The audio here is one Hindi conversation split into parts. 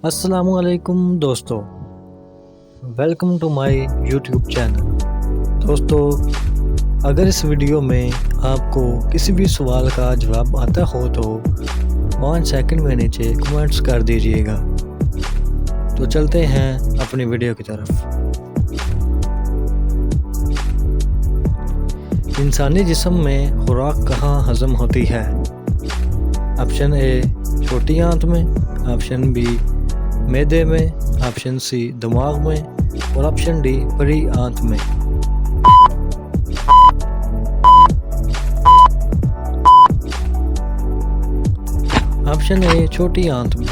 अस्सलामुअलैकुम दोस्तों, welcome to my YouTube channel. दोस्तों, अगर इस वीडियो में आपको किसी भी सवाल का जवाब आता हो तो 1 सेकंड में नीचे कमेंट्स कर दीजिएगा। तो चलते हैं अपनी वीडियो की तरफ। इंसानी जिस्म में खुराक कहाँ हज़म होती है? ऑप्शन ए छोटी आंत में, ऑप्शन बी मैदे में, ऑप्शन सी दिमाग में और ऑप्शन डी बड़ी आंत में। ऑप्शन ए छोटी आंत में।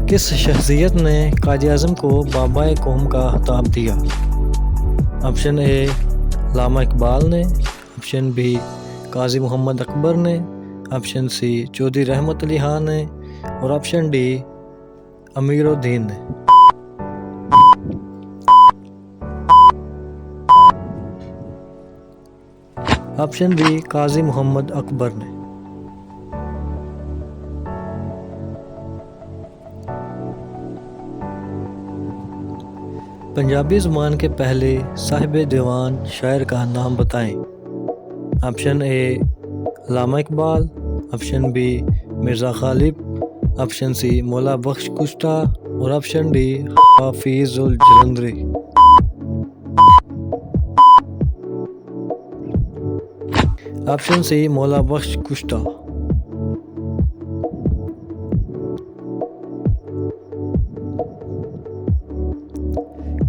किस शख्सियत ने कायद आज़म को बाबाए कौम का खिताब दिया? ऑप्शन ए अल्लामा इकबाल ने, ऑप्शन बी काजी मोहम्मद अकबर ने, ऑप्शन सी चौधरी रहमत अली खान ने और ऑप्शन डी अमीरुद्दीन ने। ऑप्शन बी काजी मोहम्मद अकबर ने। पंजाबी ज़ुबान के पहले साहिब दीवान शायर का नाम बताएं। Option A Allama Iqbal, option B Mirza Ghalib, option C Maula Bakhsh Kushta और option D Hafizul Jalandhari. Option C Maula Bakhsh कुश्ता।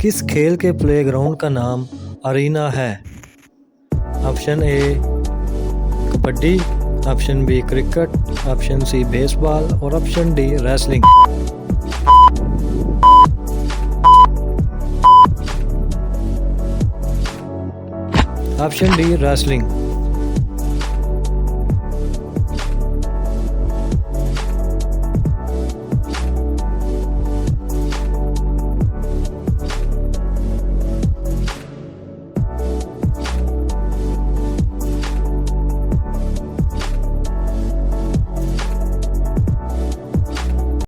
किस खेल के प्लेग्राउंड का नाम अरीना है? Option A kabaddi, option B cricket, option C baseball और option D wrestling. Option D wrestling.